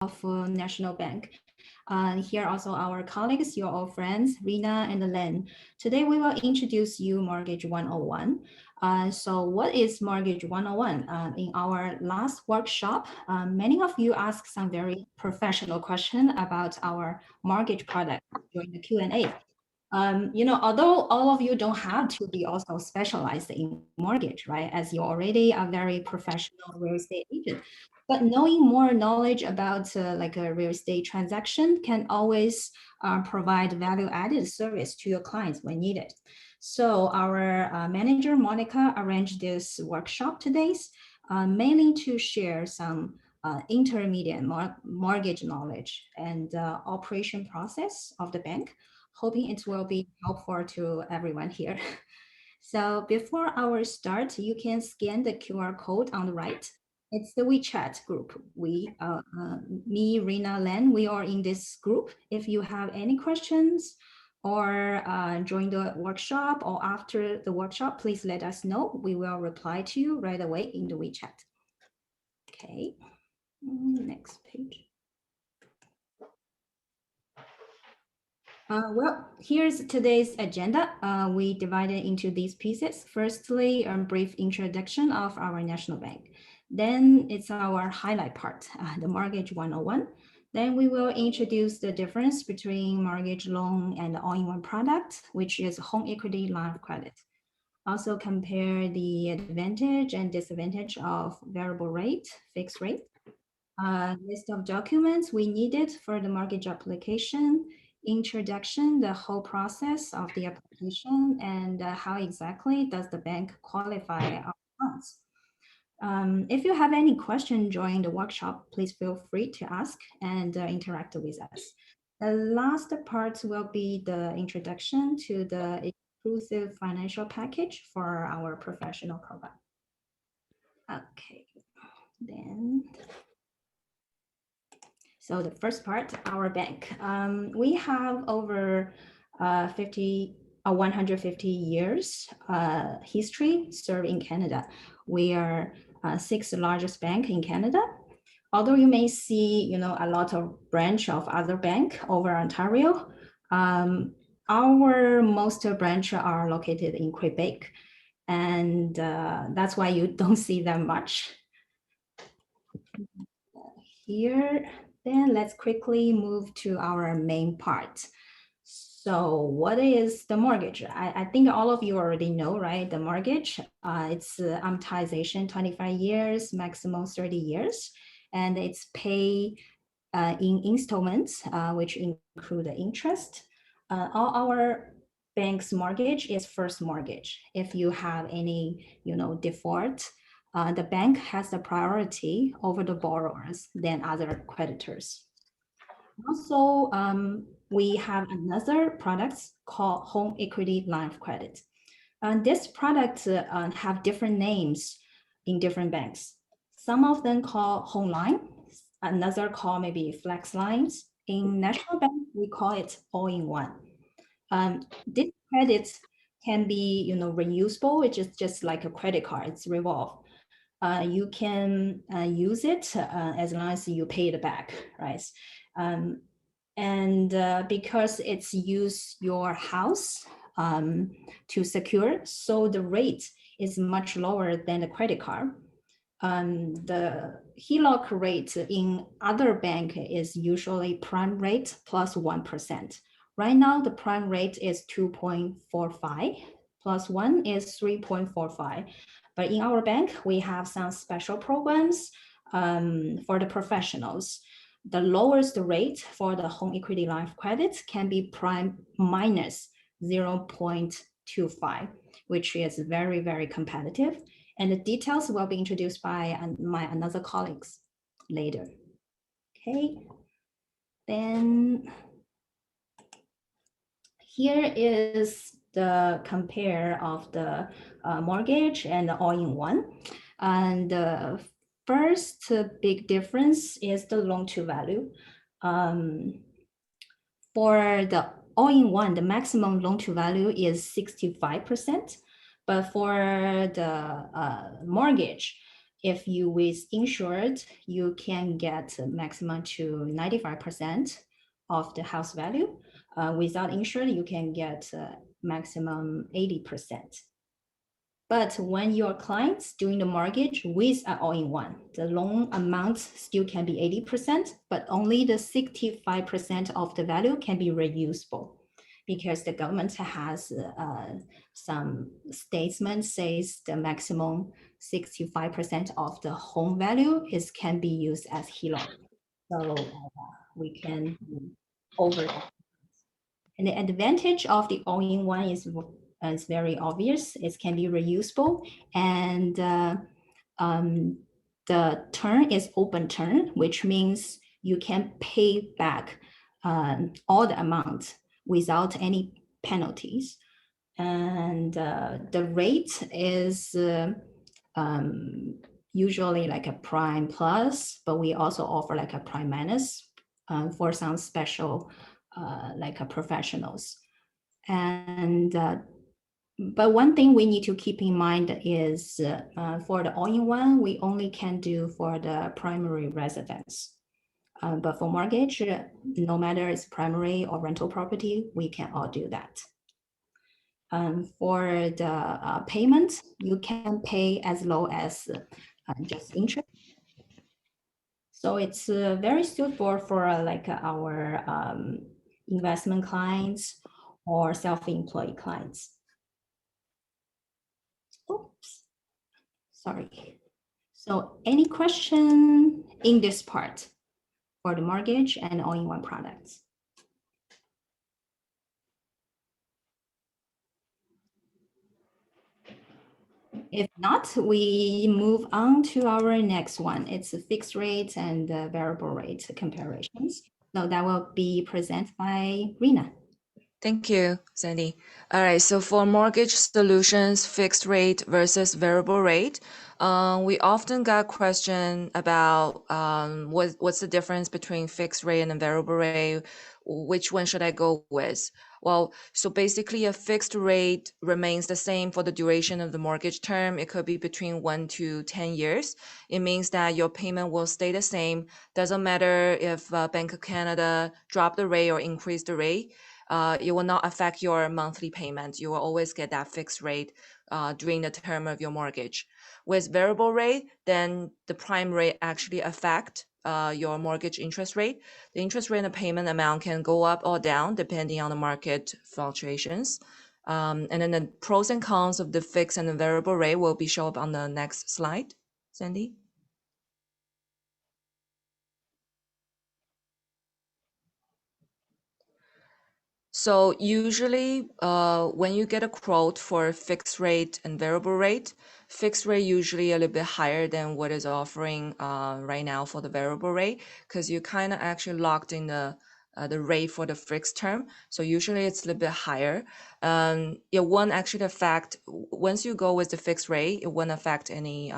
of National Bank. Here are also our colleagues, your old friends, Rina and Len. Today we will introduce you Mortgage 101. So what is Mortgage 101? In our last workshop, many of you asked some very professional questions about our mortgage product during the Q&A. Although all of you don't have to be also specialized in mortgage, right? As you're already a very professional real estate agent. But knowing more knowledge about like a real estate transaction can always provide value-added service to your clients when needed. So our manager, Monica, arranged this workshop today, mainly to share some intermediate mortgage knowledge and operation process of the bank, hoping it will be helpful to everyone here. So before our start, you can scan the QR code on the right. It's the WeChat group. Me, Rina, Len, we are in this group. If you have any questions or during the workshop or after the workshop, please let us know. We will reply to you right away in the WeChat. Okay, next page. Well, here's today's agenda. We divided into these pieces. Firstly, a brief introduction of our national bank. Then it's our highlight part, the Mortgage 101. Then we will introduce the difference between mortgage loan and all-in-one product, which is home equity line of credit. Also compare the advantage and disadvantage of variable rate, fixed rate. List of documents we needed for the mortgage application, introduction, the whole process of the application, and how exactly does the bank qualify our funds. If you have any question during the workshop, please feel free to ask and interact with us. The last part will be the introduction to the exclusive financial package for our professional program. Okay, then. So the first part, our bank. We have over 150 years history served in Canada. We are sixth largest bank in Canada. Although you may see, a lot of branch of other bank over Ontario, our most branch are located in Quebec, and that's why you don't see them much. Here. Then let's quickly move to our main part. So what is the mortgage? I think all of you already know, right? The mortgage, it's amortization 25 years, maximum 30 years, and it's pay in installments, which include the interest. All our bank's mortgage is first mortgage. If you have any, default, the bank has the priority over the borrowers than other creditors. Also, we have another product called home equity line of credit. And this product have different names in different banks. Some of them call home line, another call maybe flex lines. In National Bank, we call it all-in-one. This credit can be, reusable, which is just like a credit card, it's revolve. You can use it as long as you pay it back, right? And because it's use your house to secure, so the rate is much lower than the credit card. The HELOC rate in other bank is usually prime rate plus 1%. Right now, the prime rate is 2.45, plus 1 is 3.45. But in our bank, we have some special programs for the professionals. The lowest rate for the home equity line of credit can be prime minus 0.25, which is very, very competitive. And the details will be introduced by my another colleagues later. Okay, then here is the compare of the mortgage and the all-in-one. And the first big difference is the loan to value. For the all-in-one, the maximum loan to value is 65%. But for the mortgage, If you with insured, you can get maximum to 95% of the house value. Without insured, you can get maximum 80%. But when your client's doing the mortgage with an all-in-one, the loan amount still can be 80%, but only the 65% of the value can be reusable, because the government has some statement says the maximum 65% of the home value can be used as HELOC. So we can over. And the advantage of the all-in-one is very obvious. It can be reusable, and the term is open term, which means you can pay back all the amount without any penalties. And the rate is usually like a prime plus, but we also offer like a prime minus for some special like professionals. And but one thing we need to keep in mind is for the all-in-one, we only can do for the primary residence. But for mortgage, no matter it's primary or rental property, we can all do that. For the payment, you can pay as low as just interest. So it's very suitable for like our investment clients or self-employed clients. Oops, sorry. So any question in this part for the mortgage and all-in-one products? If not, we move on to our next one. It's a fixed rate and variable rate comparisons. So that will be presented by Rina. Thank you, Sandy. All right, so for mortgage solutions, fixed rate versus variable rate, we often got question about what's the difference between fixed rate and a variable rate? Which one should I go with? Well, so basically a fixed rate remains the same for the duration of the mortgage term. It could be between 1 to 10 years. It means that your payment will stay the same. Doesn't matter if Bank of Canada drop the rate or increase the rate. It will not affect your monthly payment. You will always get that fixed rate during the term of your mortgage. With variable rate, then the prime rate actually affect your mortgage interest rate. The interest rate and the payment amount can go up or down depending on the market fluctuations. And then the pros and cons of the fixed and the variable rate will be shown up on the next slide. Sandy? So usually when you get a quote for fixed rate and variable rate, fixed rate usually a little bit higher than what is offering right now for the variable rate, because you kind of actually locked in the rate for the fixed term. So usually it's a little bit higher. It won't actually affect, once you go with the fixed rate, it won't affect any,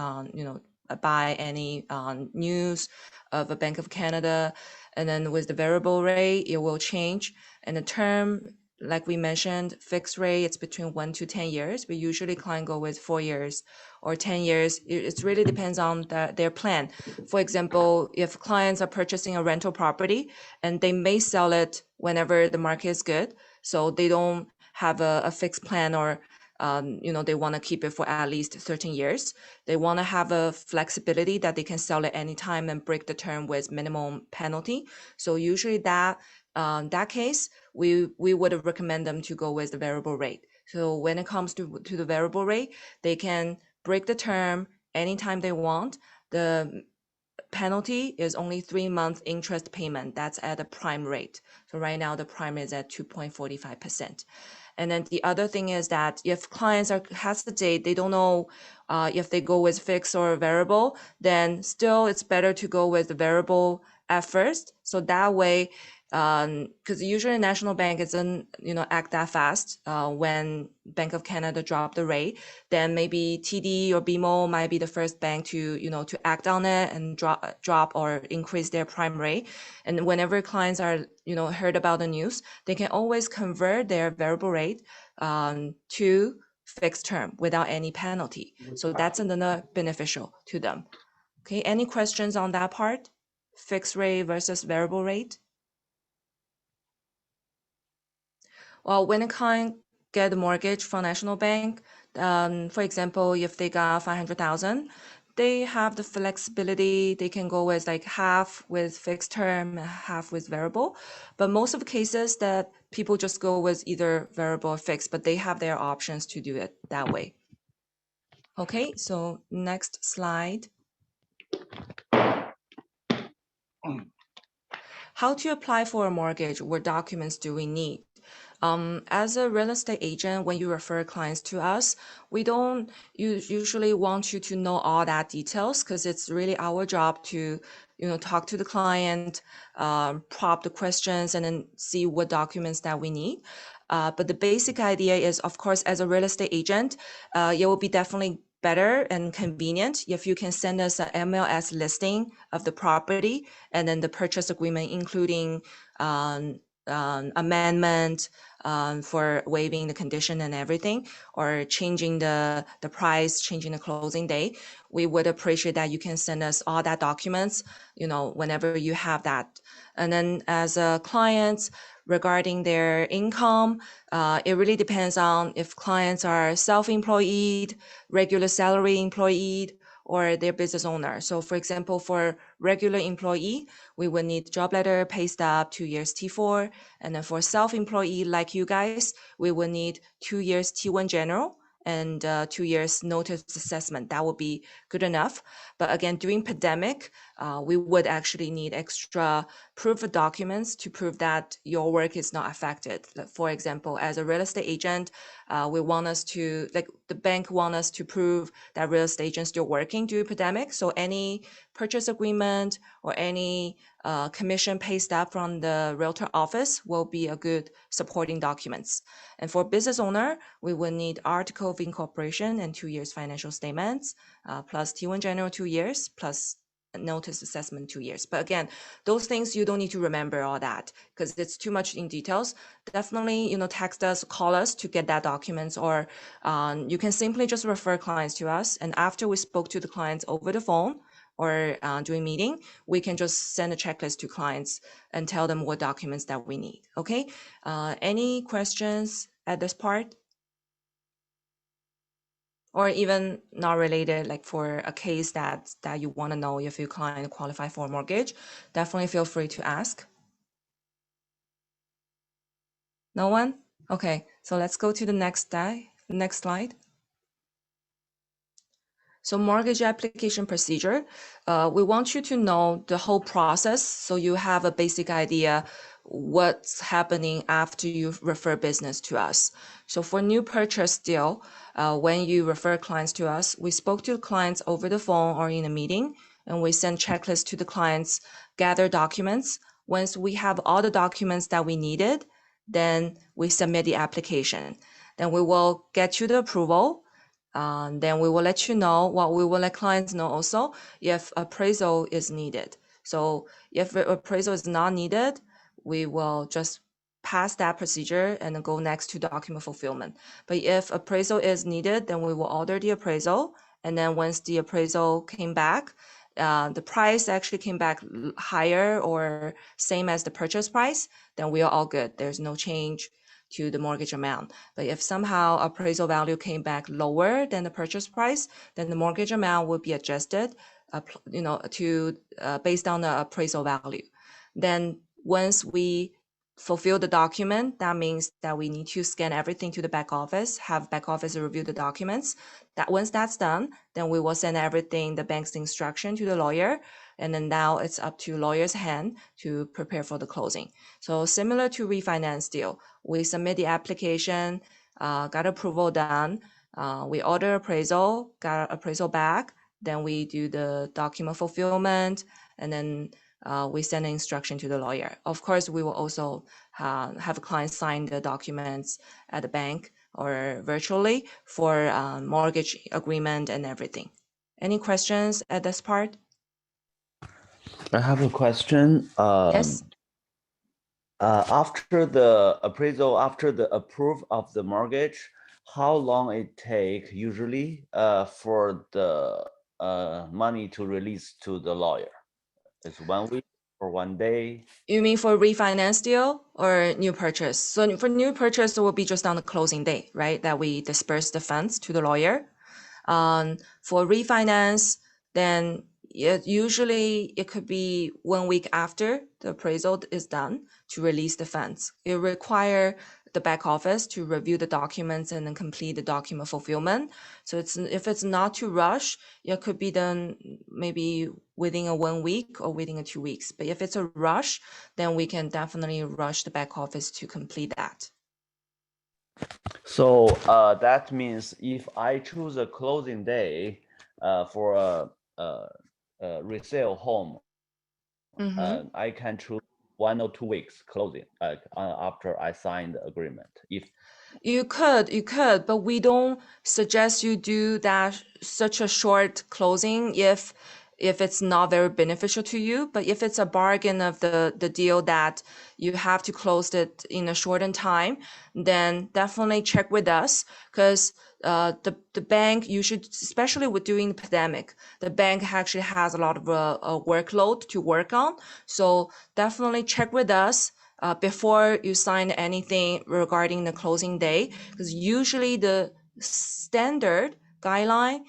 by any news of a Bank of Canada. And then with the variable rate, it will change. And the term, like we mentioned, fixed rate, it's between 1 to 10 years. We usually client go with 4 years or 10 years. It really depends on their plan. For example, if clients are purchasing a rental property and they may sell it whenever the market is good, so they don't have a fixed plan or they want to keep it for at least 13 years. They want to have a flexibility that they can sell it anytime and break the term with minimum penalty. So usually that case, we would recommend them to go with the variable rate. So when it comes to the variable rate, they can break the term anytime they want. The penalty is only 3-month interest payment. That's at a prime rate. So right now the prime is at 2.45%. And then the other thing is that if clients are hesitate, they don't know if they go with fixed or variable, then still it's better to go with the variable at first. So that way, because usually National Bank isn't act that fast when Bank of Canada drop the rate, then maybe TD or BMO might be the first bank to to act on it and drop or increase their prime rate. And whenever clients are heard about the news, they can always convert their variable rate to fixed term without any penalty. So that's another beneficial to them. Okay, any questions on that part? Fixed rate versus variable rate? Well, when a client get a mortgage from National Bank, for example, if they got 500,000, they have the flexibility. They can go with like half with fixed term, half with variable. But most of the cases that people just go with either variable or fixed, but they have their options to do it that way. Okay, so next slide. How to apply for a mortgage? What documents do we need? As a real estate agent, when you refer clients to us, we don't usually want you to know all that details because it's really our job to, talk to the client, prop the questions, and then see what documents that we need. But the basic idea is, of course, as a real estate agent, it will be definitely better and convenient if you can send us an MLS listing of the property and then the purchase agreement, including amendment for waiving the condition and everything, or changing the price, changing the closing date. We would appreciate that you can send us all that documents, whenever you have that. And then as a client, regarding their income, it really depends on if clients are self-employed, regular salary employed, or their business owner. So for example, for regular employee, we would need job letter, pay stub, 2 years T4. And then for self-employee like you guys, we would need 2 years T1 general and 2 years notice assessment. That would be good enough. But again, during pandemic, we would actually need extra proof of documents to prove that your work is not affected. For example, as a real estate agent, we want us to, the bank want us to prove that real estate agents still working during pandemic. So any purchase agreement or any commission pay stub from the realtor office will be a good supporting documents. And for business owner, we will need article of incorporation and 2 years financial statements, plus T1 general 2 years, plus notice assessment 2 years. But again, those things you don't need to remember all that because it's too much in details. Definitely, text us, call us to get that documents, or you can simply just refer clients to us. And after we spoke to the clients over the phone or during meeting, we can just send a checklist to clients and tell them what documents that we need. Okay. Any questions at this part? Or even not related, like for a case that you want to know if your client qualify for a mortgage, definitely feel free to ask. No one? Okay, so let's go to the next slide. So mortgage application procedure, we want you to know the whole process so you have a basic idea what's happening after you refer business to us. So for new purchase deal, when you refer clients to us, we spoke to clients over the phone or in a meeting, and we send checklists to the clients, gather documents. Once we have all the documents that we needed, then we submit the application. Then we will get you the approval. Then we will let you know, we will let clients know also if appraisal is needed. So if appraisal is not needed, we will just pass that procedure and then go next to document fulfillment. But if appraisal is needed, then we will order the appraisal. And then once the appraisal came back, the price actually came back higher or same as the purchase price, then we are all good. There's no change to the mortgage amount. But if somehow appraisal value came back lower than the purchase price, then the mortgage amount will be adjusted, based on the appraisal value. Then once we fulfill the document, that means that we need to scan everything to the back office, have back office review the documents. That once that's done, then we will send everything, the bank's instruction to the lawyer. And then now it's up to lawyer's hand to prepare for the closing. So similar to refinance deal, we submit the application, got approval done. We order appraisal, got appraisal back. Then we do the document fulfillment, and then we send an instruction to the lawyer. Of course, we will also have a client sign the documents at the bank or virtually for mortgage agreement and everything. Any questions at this part? I have a question. Yes. After the appraisal, after the approve of the mortgage, how long it take usually for the money to release to the lawyer? It's 1 week or 1 day? You mean for refinance deal or new purchase? So for new purchase, it will be just on the closing date, right? That we disperse the funds to the lawyer. For refinance, then usually it could be 1 week after the appraisal is done to release the funds. It require the back office to review the documents and then complete the document fulfillment. So if it's not to rush, it could be done maybe within a 1 week or within a 2 weeks. But if it's a rush, then we can definitely rush the back office to complete that. So that means if I choose a closing day for a resale home, I can choose 1 or 2 weeks closing after I sign the agreement. If you could, but we don't suggest you do that such a short closing if it's not very beneficial to you. But if it's a bargain of the deal that you have to close it in a shortened time, then definitely check with us, because the bank, you should, especially with during the pandemic, the bank actually has a lot of workload to work on. So definitely check with us before you sign anything regarding the closing day, because usually the standard guideline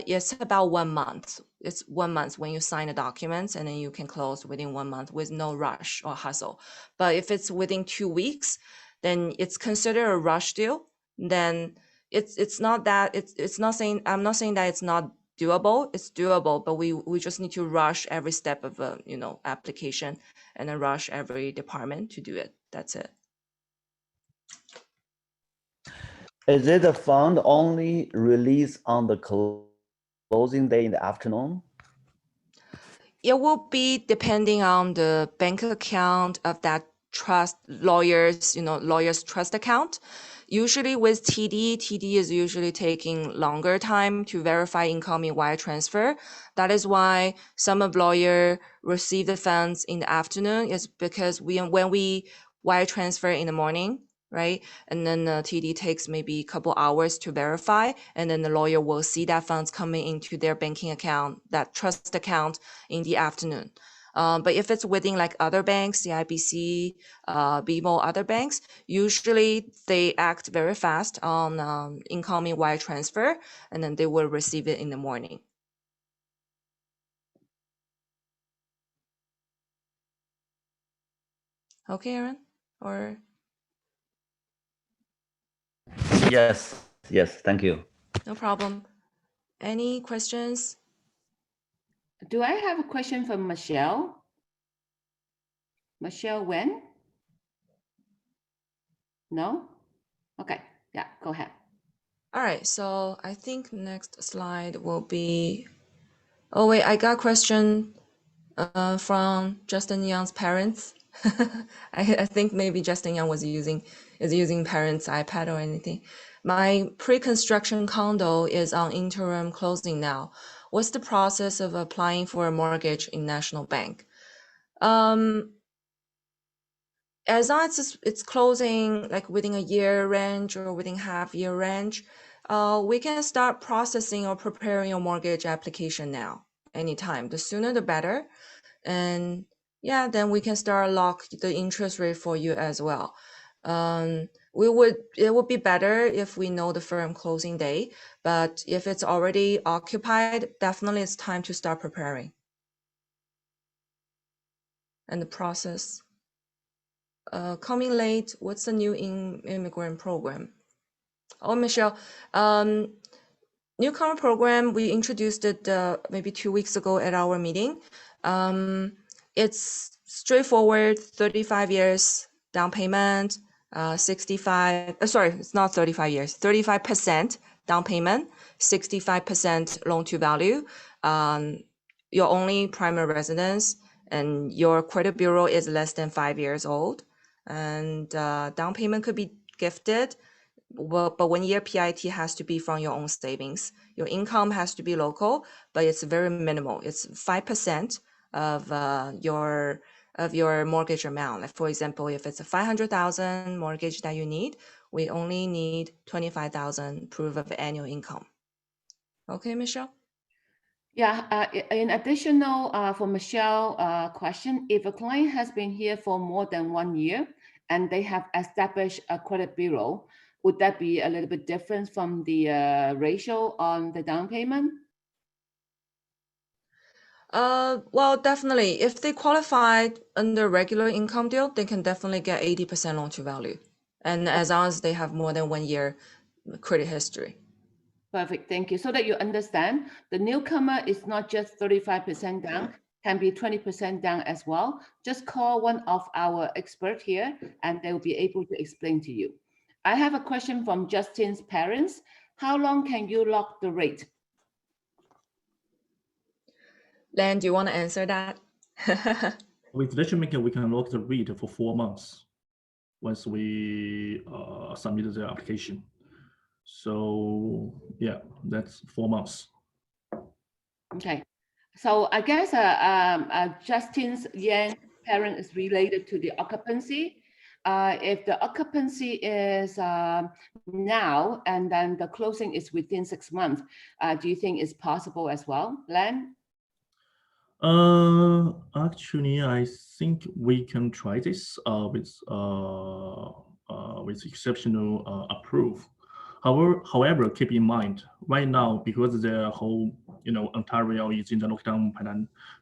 is about 1 month. It's 1 month when you sign the documents, and then you can close within 1 month with no rush or hustle. But if it's within 2 weeks, then it's considered a rush deal. Then it's not that it's not saying, I'm not saying that it's not doable. It's doable, but we just need to rush every step of application, and then rush every department to do it. That's it. is it a fund only released on the closing day in the afternoon? It will be depending on the bank account of that trust lawyer's trust account. Usually with TD is usually taking longer time to verify incoming wire transfer. That is why some of lawyer receive the funds in the afternoon, is because when we wire transfer in the morning, right? And then the TD takes maybe a couple hours to verify, and then the lawyer will see that funds coming into their banking account, that trust account, in the afternoon. But if it's within like other banks, CIBC, BMO, other banks, usually they act very fast on incoming wire transfer, and then they will receive it in the morning. Okay, Aaron? Or Yes, thank you. no problem. Any questions? Do I have a question from Michelle? Michelle Wen? No? Okay, yeah, go ahead. All right, so I think next slide will be, oh wait, I got a question from Justin Young's parents. I think maybe Justin Young is using parents' iPad or anything. My pre-construction condo is on interim closing now. What's the process of applying for a mortgage in National Bank? As long as it's closing like within a year range or within half-year range, we can start processing or preparing your mortgage application now, anytime. The sooner the better. And yeah, then we can start lock the interest rate for you as well. It would be better if we know the firm closing day, but if it's already occupied, definitely it's time to start preparing. And the process. Coming late, what's the new immigrant program? Oh, Michelle, Newcomer Program, we introduced it maybe 2 weeks ago at our meeting. It's straightforward, 35 years down payment, 65, sorry, it's not 35 years, 35% down payment, 65% loan to value, your only primary residence, and your credit bureau is less than 5 years old, and down payment could be gifted, but 1 year PIT has to be from your own savings. Your income has to be local, but it's very minimal. It's 5% of your mortgage amount. Like for example, if it's a 500,000 mortgage that you need, We only need 25,000 proof of annual income. Okay, Michelle? Yeah, in additional for Michelle question, if a client has been here for more than 1 year and they have established a credit bureau, would that be a little bit different from the ratio on the down payment? Well, definitely. If they qualified under regular income deal, they can definitely get 80% loan to value. And as long as they have more than 1 year credit history. Perfect, thank you. So that you understand, the newcomer is not just 35% down, can be 20% down as well. Just call one of our experts here and they will be able to explain to you. I have a question from Justin's parents. How long can you lock the rate? Len, do you want to answer that? With decision maker, we can lock the rate for 4 months once we submit the application. So yeah, that's 4 months. Okay, so I guess Justin's Yan parent is related to the occupancy. If the occupancy is now and then the closing is within 6 months, do you think it's possible as well, Len? Actually, I think we can try this with exceptional approve. However, keep in mind right now because the whole Ontario is in the lockdown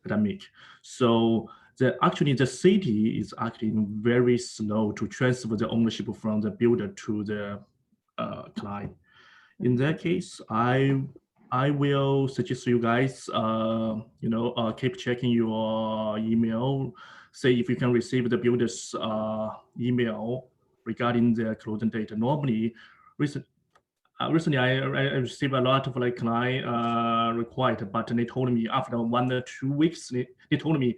pandemic, so the city is actually very slow to transfer the ownership from the builder to the client. In that case, I will suggest you guys, keep checking your email, say if you can receive the builder's email regarding the closing date. Normally, recently I received a lot of client required, but they told me after 1 or 2 weeks, they told me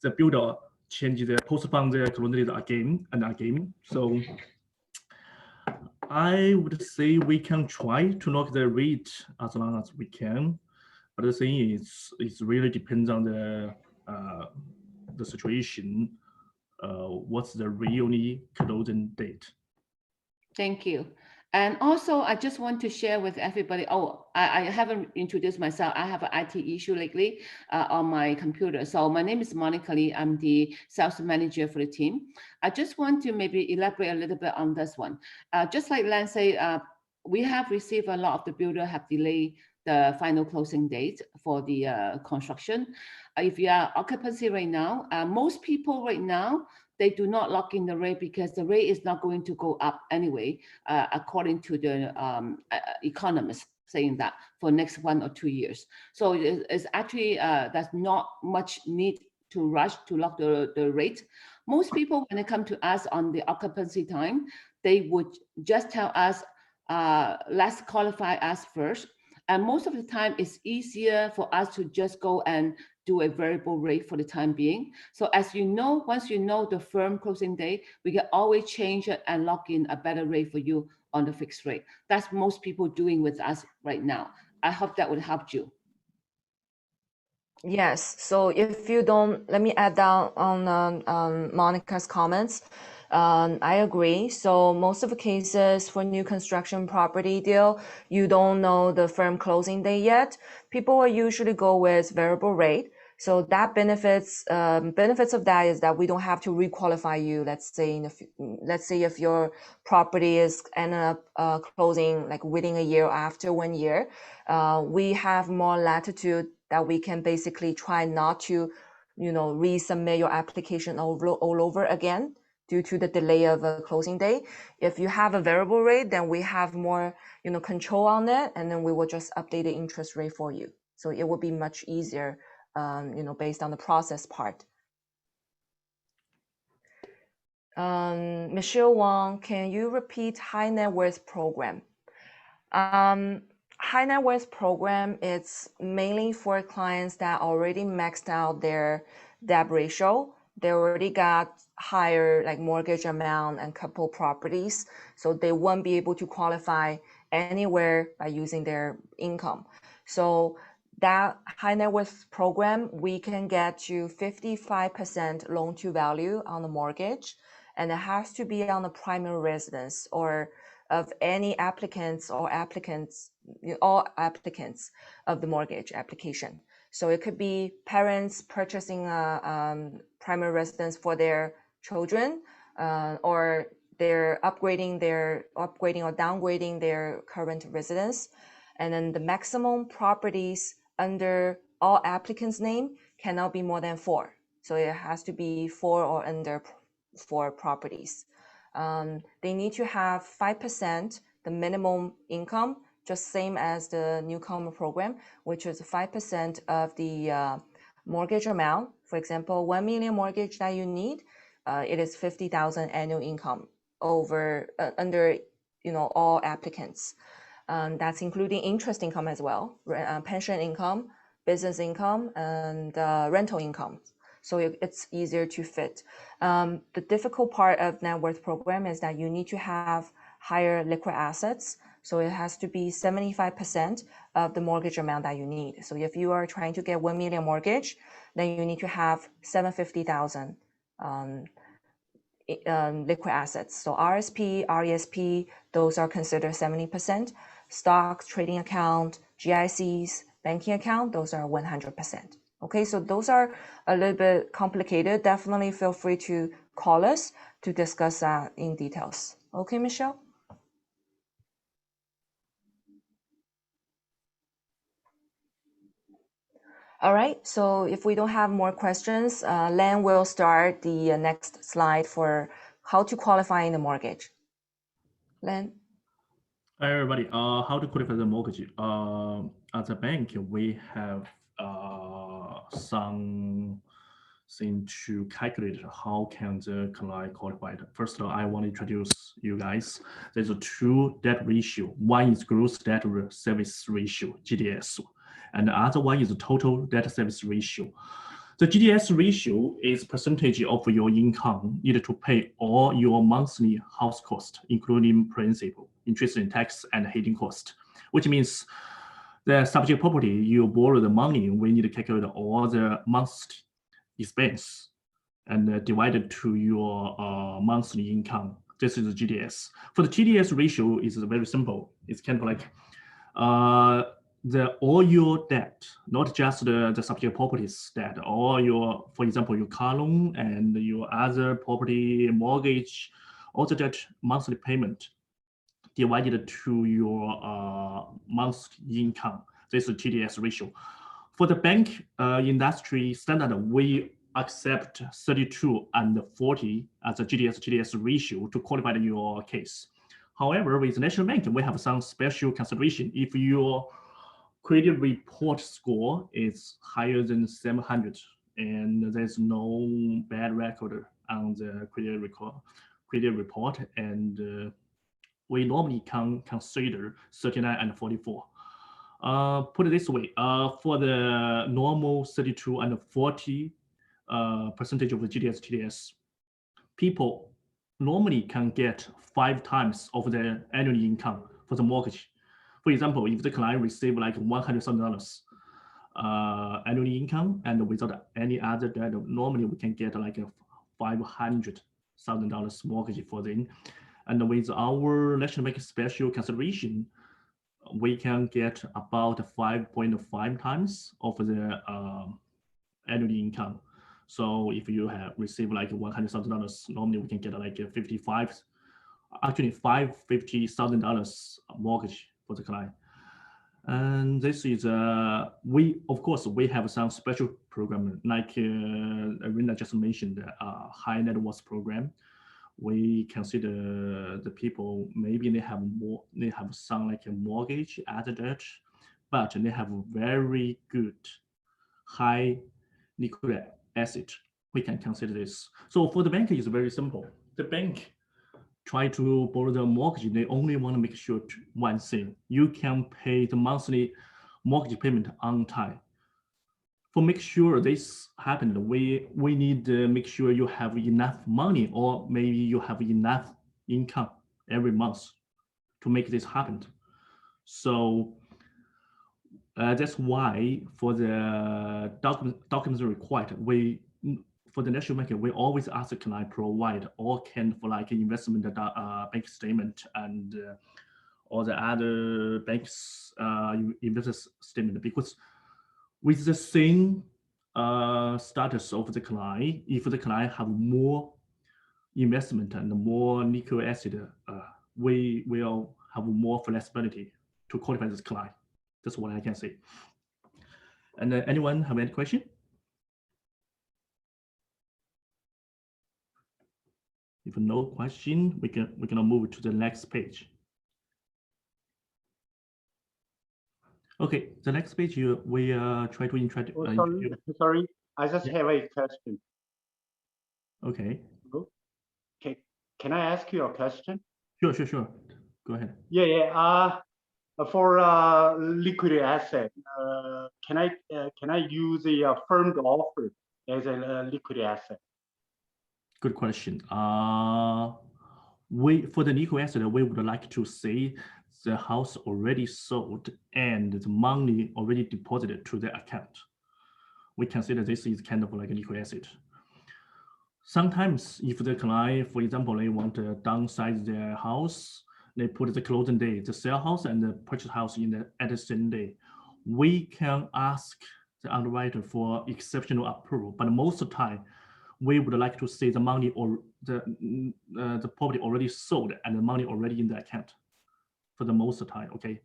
the builder changed postpone the closing date again and again. So I would say we can try to lock the rate as long as we can, but the thing is, it really depends on the situation. What's the really closing date? Thank you. And also, I just want to share with everybody, I haven't introduced myself. I have an IT issue lately on my computer. So my name is Monica Lee. I'm the sales manager for the team. I just want to maybe elaborate a little bit on this one. Just like Lance said, we have received a lot of the builder have delayed the final closing date for the construction. If you are occupancy right now, most people right now, they do not lock in the rate because the rate is not going to go up anyway, according to the economists saying that for next 1 or 2 years. So it's actually, there's not much need to rush to lock the rate. Most people, when they come to us on the occupancy time, they would just tell us, let's qualify us first. And most of the time, it's easier for us to just go and do a variable rate for the time being. So as you know, once you know the firm closing date, we can always change it and lock in a better rate for you on the fixed rate. That's most people doing with us right now. I hope that would help you. Yes, so if you don't, let me add down on Monica's comments. I agree. So most of the cases for new construction property deal, you don't know the firm closing date yet. People will usually go with variable rate. So that benefits of that is that we don't have to requalify you. Let's say if your property is end up closing like within a year after 1 year, we have more latitude that we can basically try not to, resubmit your application all over again due to the delay of a closing date. If you have a variable rate, then we have more, control on it, and then we will just update the interest rate for you. So it will be much easier, based on the process part. Michelle Wang, can you repeat high net worth program? High net worth program, it's mainly for clients that already maxed out their debt ratio. They already got higher like mortgage amount and couple properties, so they won't be able to qualify anywhere by using their income. So that high net worth program, we can get you 55% loan to value on the mortgage and it has to be on the primary residence or of any applicants or all applicants of the mortgage application. So it could be parents purchasing a primary residence for their children, or they're upgrading or downgrading their current residence. And then the maximum properties under all applicants' name cannot be more than 4. So it has to be 4 or under 4 properties. They need to have 5% the minimum income, just same as the Newcomer Program, which is 5% of the mortgage amount. For example, 1 million mortgage that you need, it is 50,000 annual income over under all applicants. That's including interest income as well, pension income, business income, and rental income. So it's easier to fit. The difficult part of net worth program is that you need to have higher liquid assets. So it has to be 75% of the mortgage amount that you need. So if you are trying to get 1 million mortgage, then you need to have 750,000 liquid assets. So RSP, RESP, those are considered 70%. Stocks, trading account, GICs, banking account, those are 100%. Okay, so those are a little bit complicated. Definitely feel free to call us to discuss that in details. Okay, Michelle? All right, so if we don't have more questions, Len will start the next slide for how to qualify in the mortgage. Len? Hi, everybody. How to qualify the mortgage? As a bank, we have some thing to calculate how can the client qualify. First of all, I want to introduce you guys. There's a 2 debt ratio. One is gross debt service ratio, GDS, and the other one is the total debt service ratio. The GDS ratio is percentage of your income needed to pay all your monthly house cost, including principal, interest and tax, and heating cost, which means the subject property you borrow the money, we need to calculate all the monthly expense and divide it to your monthly income. This is the GDS. For the TDS ratio is very simple. It's kind of like all your debt, not just the subject properties debt, all your, for example, your car loan and your other property mortgage, all the debt monthly payment divided to your monthly income. This is TDS ratio. For the bank industry standard, we accept 32 and 40 as a GDS-TDS ratio to qualify your case. However, with National Bank, we have some special consideration. If your credit report score is higher than 700 and there's no bad record on the credit report, and we normally can consider 39 and 44. Put it this way, for the normal 32 and 40 percentage of the GDS TDS, people normally can get 5 times of their annual income for the mortgage. For example, if the client receive like $100,000 annual income and without any other debt, normally we can get like a $500,000 mortgage for them. And with our National Bank special consideration, we can get about 5.5 times of the annual income. So if you have received like $100,000, normally we can get like $550,000 mortgage for the client. And this is of course we have some special program like Arena just mentioned, high net worth program. We consider the people maybe they have some like a mortgage other debt, but they have very good high liquid asset. We can consider this. So for the bank, it's very simple. The bank try to borrow the mortgage. They only want to make sure one thing: you can pay the monthly mortgage payment on time. For make sure this happened, we need to make sure you have enough money, or maybe you have enough income every month to make this happen. So that's why for the documents required, for the national bank, we always ask the client provide all kind of like investment bank statement and all the other banks investor statement, because with the same status of the client, if the client have more investment and more liquid asset, we will have more flexibility to qualify this client. That's what I can say. And anyone have any question? If no question, we can move to the next page. Okay, the next page we try to introduce. Sorry, I just have a question. Okay. Okay, can I ask you a question? Sure. Go ahead. Yeah. For liquid asset, can I use a firm offer as a liquid asset? Good question. For the liquid asset, we would like to say the house already sold and the money already deposited to the account. We consider this is kind of like a liquid asset. Sometimes if the client, for example, they want to downsize their house, they put the closing day, the sale house and the purchase house at the same day. We can ask the underwriter for exceptional approval, but most of the time, we would like to see the money or the property already sold and the money already in the account for the most of the time. Okay.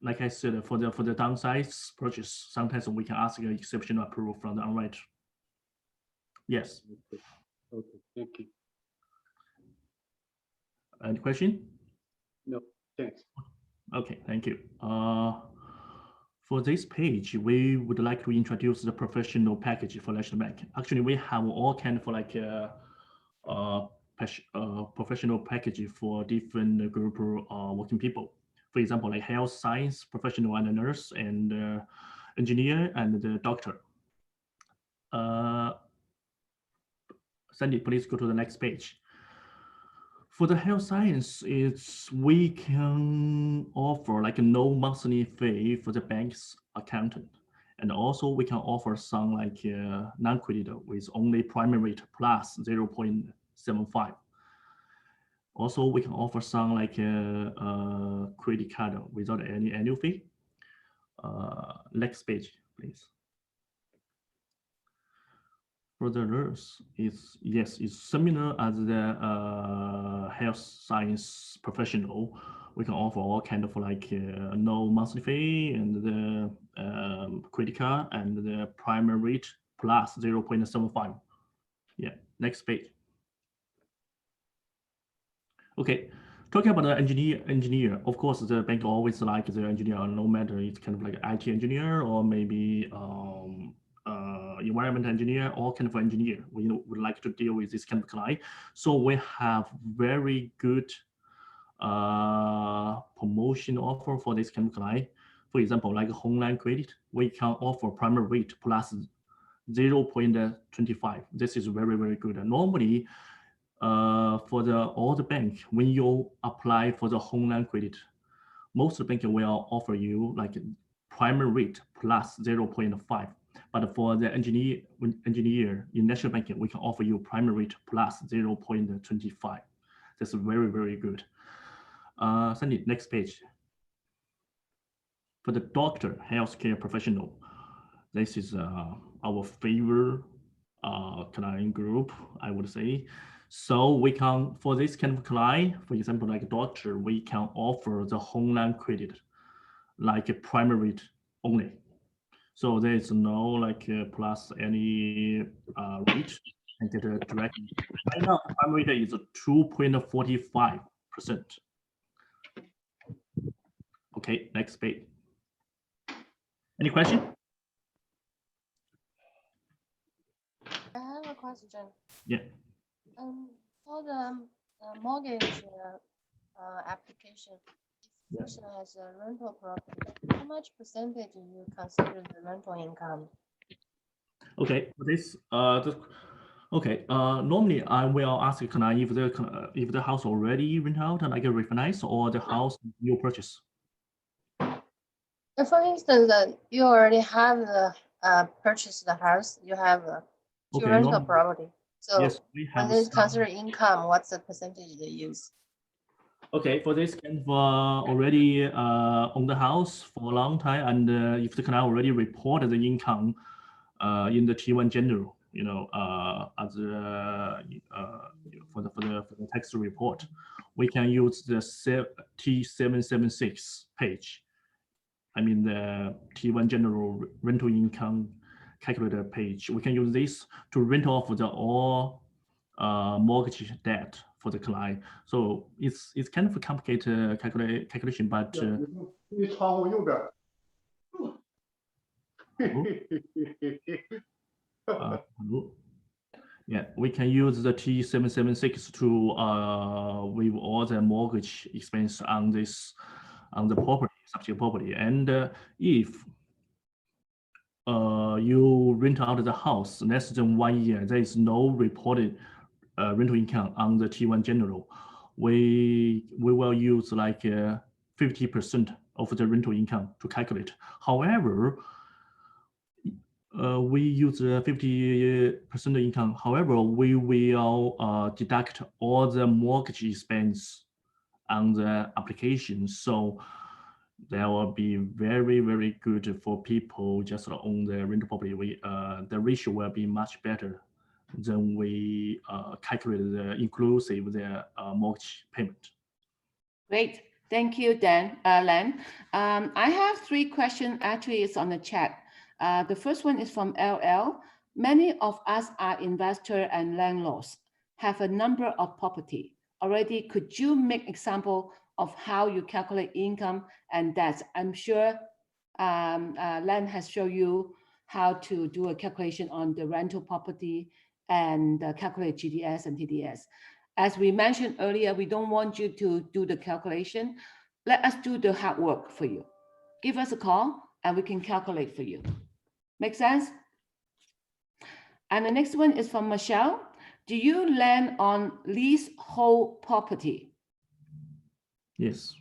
Like I said, for the downsize purchase, sometimes we can ask an exceptional approval from the underwriter. Yes. Okay, thank you. Any question? No, thanks. Okay, thank you. For this page, we would like to introduce the professional package for National Bank. Actually, we have all kind of like professional package for different group working people. For example, like health science professional and a nurse and engineer and the doctor. Sandy, please go to the next page. For the health science, we can offer like no monthly fee for the bank's accountant. And also we can offer some like non-credit with only primary rate plus 0.75. Also, we can offer some like credit card without any annual fee. Next page, please. For the nurse, it's similar as the health science professional. We can offer all kind of like no monthly fee and the credit card and the primary rate plus 0.75. Yeah, next page. Okay, talking about the engineer, of course, the bank always like the engineer, no matter it's kind of like IT engineer or maybe environment engineer, all kind of engineer. We would like to deal with this kind of client. So we have very good promotion offer for this kind of client. For example, like Homeland Credit, we can offer primary rate plus 0.25. This is very, very good. And normally, for all the bank, when you apply for the Homeland Credit, most of the bank will offer you like primary rate plus 0.5. But for the engineer in national banking, we can offer you primary rate plus 0.25. That's very, very good. Sandy, next page. For the doctor, healthcare professional, this is our favorite client group, I would say. So we can, for this kind of client, for example, like a doctor, we can offer the Homeland Credit, like a primary rate only. So there is no like plus any rate and get a direct. Right now, the primary rate is 2.45%. Okay, next page. Any question? I have a question. Yeah. For the mortgage application, if Yeah. person has a rental property, how much percentage you consider the rental income? Okay, this okay. Normally I will ask the client if the house already rent out and I can refinance or the house you purchase. For instance, you already have the purchase the house, you have two Okay, rental property. So yes, we when have they some. consider income, what's the percentage they use? Okay, for this kind of already own the house for a long time, and if the client already reported the income in the T1 general, you know, as for the tax report, we can use the T776 page. I mean the T1 general rental income calculator page. We can use this to rent off the all mortgage debt for the client. So it's kind of a complicated calculation, but 你窗户右边。yeah, we can use the T776 to waive all the mortgage expense on the property, subject property. And if you rent out the house less than 1 year, there is no reported rental income on the T1 general. We will use like 50% of the rental income to calculate. However, we use 50% income. However, we will deduct all the mortgage expense on the application. So that will be very, very good for people just own the rental property. The ratio will be much better than we calculate the inclusive the mortgage payment. Great. Thank you, Len. I have 3 questions. Actually, it's on the chat. The first one is from LL. Many of us are investors and landlords, have a number of property already. Could you make example of how you calculate income and debts? I'm sure Len has shown you how to do a calculation on the rental property and calculate GDS and TDS. As we mentioned earlier, we don't want you to do the calculation. Let us do the hard work for you. Give us a call and we can calculate for you. Make sense? And the next one is from Michelle. Do you lend on leasehold property? Yes,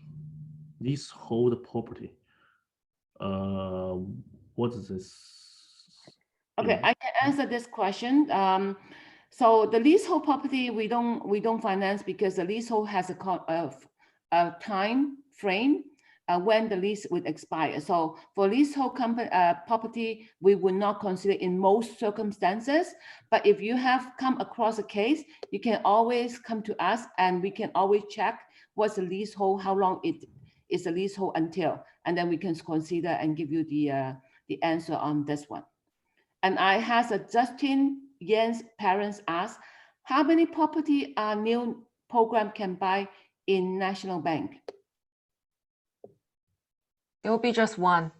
leasehold property. What is this? Okay, I can answer this question. So the leasehold property we don't finance because the leasehold has a time frame when the lease would expire. So for leasehold property, we would not consider in most circumstances. But if you have come across a case, you can always come to us and we can always check what's the leasehold, how long it is a leasehold until, and then we can consider and give you the answer on this one. And I have a Justin Yen's parents ask, how many property a new program can buy in National Bank? It will be just one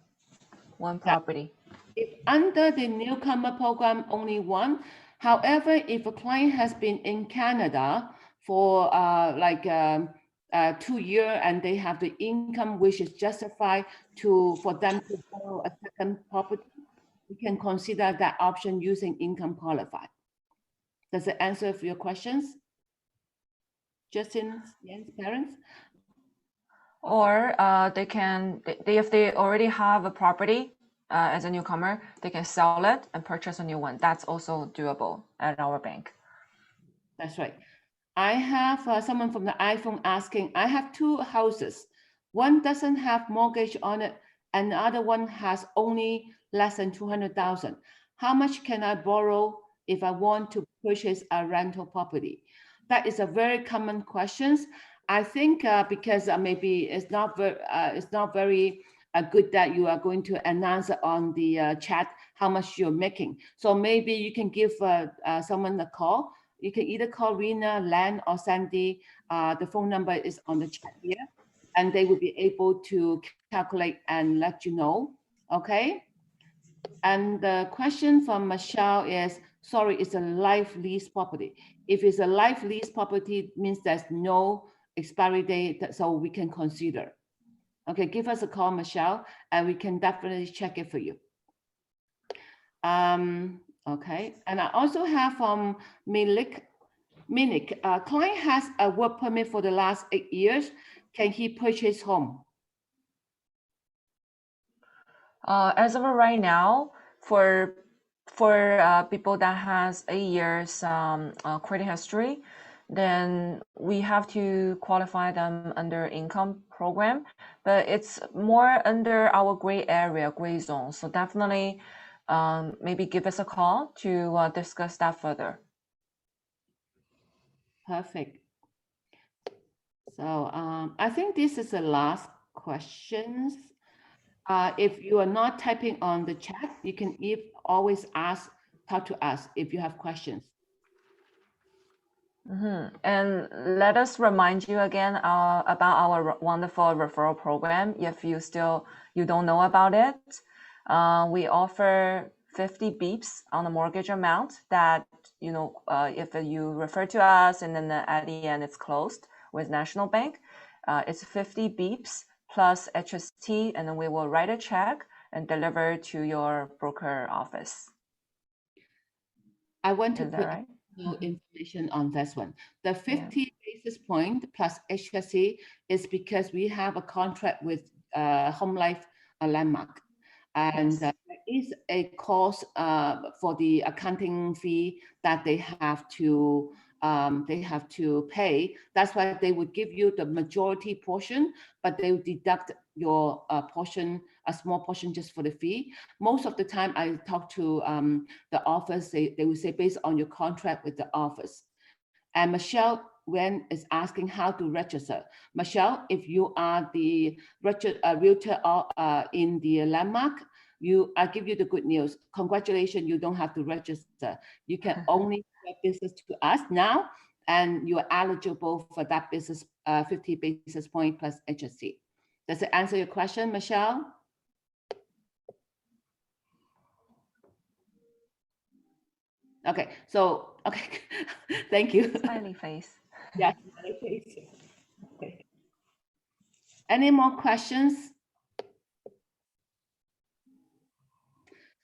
property. If under the Newcomer Program, only one. However, if a client has been in Canada for 2 years and they have the income which is justified for them to borrow a second property, we can consider that option using income qualified. Does it answer your questions? Justin's parents? Or if they already have a property as a newcomer, they can sell it and purchase a new one. That's also doable at our bank. That's right. I have someone from the iPhone asking, I have 2 houses. One doesn't have mortgage on it and the other one has only less than 200,000. How much can I borrow if I want to purchase a rental property? That is a very common question. I think because maybe it's not very good that you are going to announce on the chat how much you're making. So maybe you can give someone a call. You can either call Rena, Len, or Sandy. The phone number is on the chat here, and they will be able to calculate and let you know. Okay. And the question from Michelle is, sorry, it's a life lease property. If it's a life lease property, it means there's no expiry date, so we can consider. Okay, give us a call, Michelle, and we can definitely check it for you. Okay, and I also have from Minik, client has a work permit for the last 8 years. Can he purchase home? As of right now, for people that has 8 years credit history, then we have to qualify them under income program, but it's more under our gray area, gray zone. So definitely maybe give us a call to discuss that further. Perfect. So I think this is the last questions. If you are not typing on the chat, you can always talk to us if you have questions. And let us remind you again about our wonderful referral program. If you don't know about it, we offer 50 beeps on the mortgage amount that, if you refer to us and then at the end it's closed with National Bank, it's 50 beeps plus HST, and then we will write a check and deliver to your broker office. I want to Is that put right? no information on this one. The 50 basis point plus HST is because we have a contract with Home Life Landmark. And there is a cost for the accounting fee that they have to pay. That's why they would give you the majority portion, but they will deduct your portion, a small portion just for the fee. Most of the time I talk to the office, they will say based on your contract with the office. And Michelle Wen is asking how to register. Michelle, if you are the realtor in the Landmark, I give you the good news. Congratulations, you don't have to register. You can only get business to us now, and you are eligible for that business 50 basis point plus HST. Does it answer your question, Michelle? Okay, so, okay, thank you. Smiley face. Yes, smiley face. Okay. Any more questions?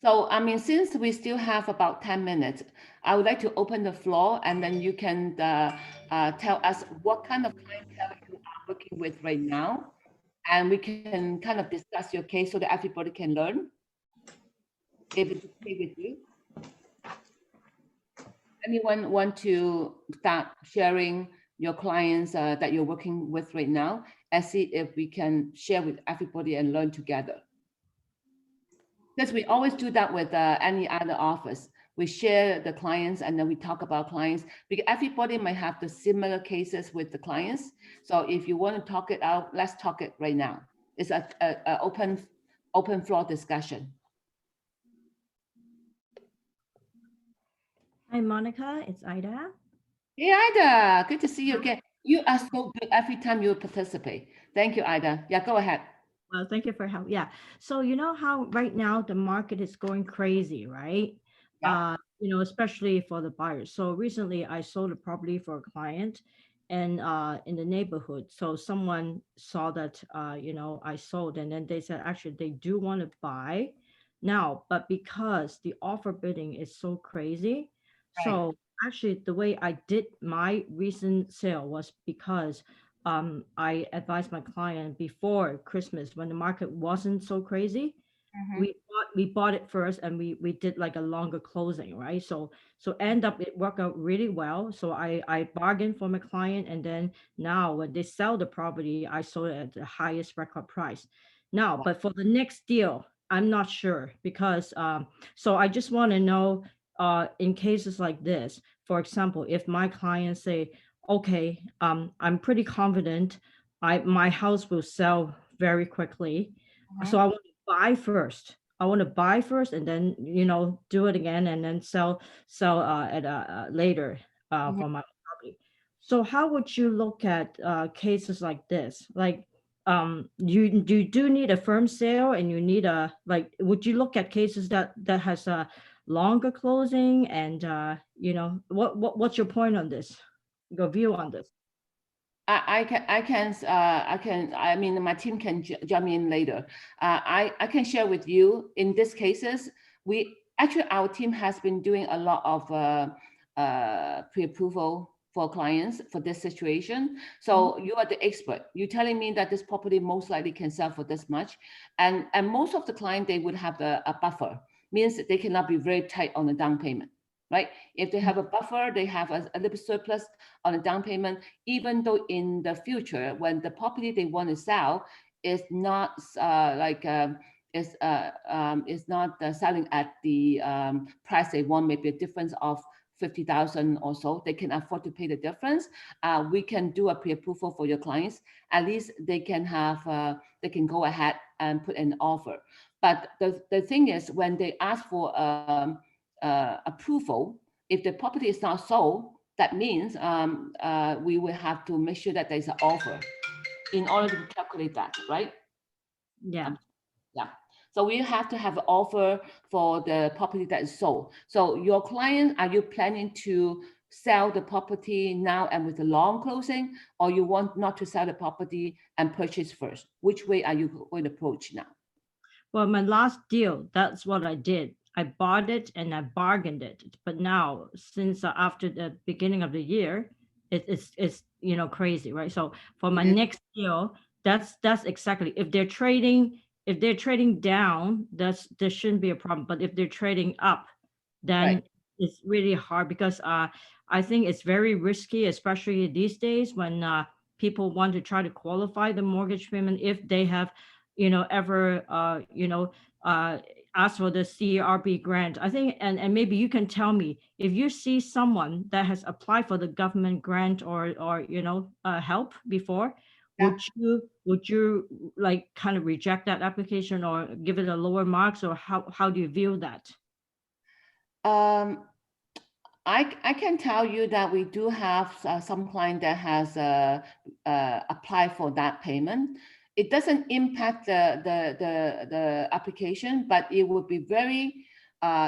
So, I mean, since we still have about 10 minutes, I would like to open the floor, and then you can tell us what kind of clientele you are working with right now. And we can kind of discuss your case so that everybody can learn, if it's okay with you. Anyone want to start sharing your clients that you're working with right now, and see if we can share with everybody and learn together? Because we always do that with any other office. We share the clients and then we talk about clients, because everybody might have the similar cases with the clients. So if you want to talk it out, let's talk it right now. It's an open floor discussion. Hi, Monica, it's Ida. Hey, Ida, good to see you again. You are so good every time you participate. Thank you, Ida. Yeah, go ahead. Well, thank you for help. Yeah. So you know how right now the market is going crazy, right? Yeah. Especially for the buyers. So recently I sold a property for a client and in the neighborhood. So someone saw that I sold, and then they said actually they do want to buy now, but because the offer bidding is so crazy. Right. So actually the way I did my recent sale was because I advised my client before Christmas when the market wasn't so crazy. We bought it first, and we did like a longer closing, right? So end up it worked out really well. So I bargained for my client, and then now when they sell the property, I sold it at the highest record price. Now, but for the next deal, I'm not sure, because so I just want to know in cases like this, for example, if my clients say, okay, I'm pretty confident my house will sell very quickly. So I want to buy first. I want to buy first and then, do it again and then sell at later for my property. So how would you look at cases like this? Like, you do need a firm sale, and you need would you look at cases that has a longer closing, and what's your point on this? Your view on this? I mean, my team can jump in later. I can share with you in these cases, our team has been doing a lot of pre-approval for clients for this situation. So you are the expert. You're telling me that this property most likely can sell for this much. And most of the client, they would have a buffer, means that they cannot be very tight on the down payment, right? If they have a buffer, they have a little surplus on the down payment, even though in the future, when the property they want to sell is not is not selling at the price they want, maybe a difference of 50,000 or so, they can afford to pay the difference. We can do a pre-approval for your clients. At least they can have, they can go ahead and put an offer. But the thing is, when they ask for approval, if the property is not sold, that means we will have to make sure that there's an offer in order to calculate that, right? Yeah. Yeah. So we have to have an offer for the property that is sold. So your client, are you planning to sell the property now and with a long closing, or you want not to sell the property and purchase first? Which way are you going to approach now? Well, my last deal, that's what I did. I bought it and I bargained it. But now, since after the beginning of the year, it's you know, crazy, right? So for my next deal, that's exactly, if they're trading down, there shouldn't be a problem. But if they're trading up, then it's really hard, because I think it's very risky, especially these days when people want to try to qualify the mortgage payment if they have, you know, ever ask for the CRB grant. I think, and maybe you can tell me, if you see someone that has applied for the government grant or you know, help before, would you like kind of reject that application or give it a lower marks, or how do you view that? I can tell you that we do have some client that has applied for that payment. It doesn't impact the application, but it would be very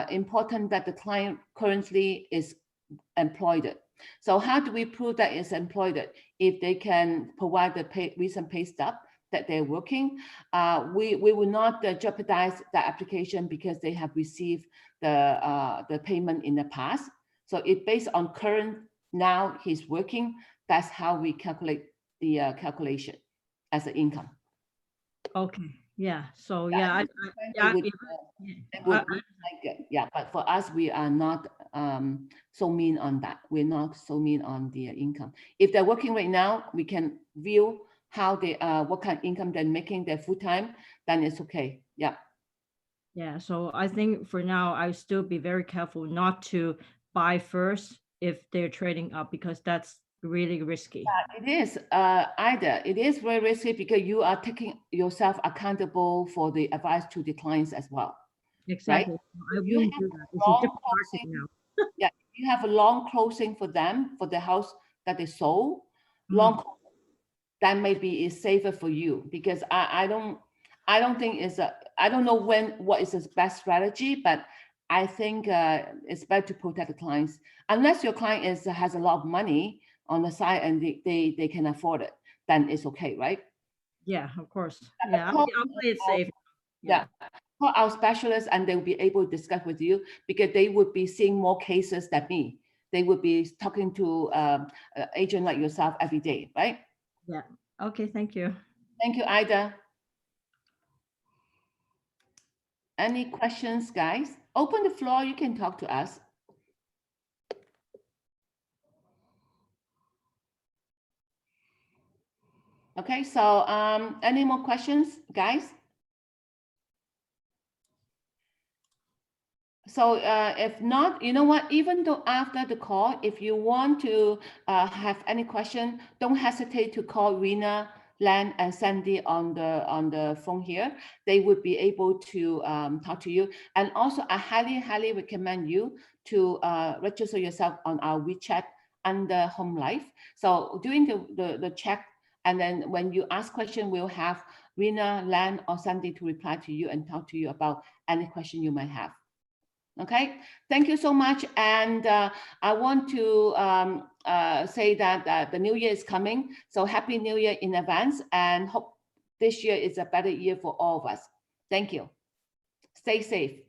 important that the client currently is employed. So how do we prove that it's employed? If they can provide the recent pay stub that they're working, we will not jeopardize the application because they have received the payment in the past. So it's based on current, now he's working. That's how we calculate the calculation as an income. Okay. Yeah. So Yeah, yeah, but for us, we are not so mean on that. We're not so mean on the income. If they're working right now, we can view how they what kind of income they're making, they're full-time, then it's okay. Yeah. Yeah. So I think for now, I still be very careful not to buy first if they're trading up, because that's really risky. Yeah, it is either. It is very risky because you are taking yourself accountable for the advice to the clients as well. Exactly. Right? I wouldn't do that. It's a different market now. Yeah, you have a long closing for them, for the house that they sold, long, that maybe is safer for you, because I don't think it's I don't know what is the best strategy, but I think it's better to protect the clients, unless your client has a lot of money on the side and they can afford it, then it's okay, right? Yeah, of course. Yeah, I'll play it safe. Yeah. Call our specialists and they'll be able to discuss with you, because they would be seeing more cases than me. They would be talking to an agent like yourself every day, right? Yeah. Okay, thank you. Thank you, Ida. Any questions, guys? Open the floor, you can talk to us. Okay, so any more questions, guys? So if not, you know what, even though after the call, if you want to have any question, don't hesitate to call Rena, Len, and Sandy on the phone here. They would be able to talk to you. And also, I highly recommend you to register yourself on our WeChat under Home Life. So during the chat, and then when you ask question, we'll have Rena, Len, or Sandy to reply to you and talk to you about any question you might have. Okay, thank you so much. And I want to say that the new year is coming. So happy new year in advance, and hope this year is a better year for all of us. Thank you. Stay safe.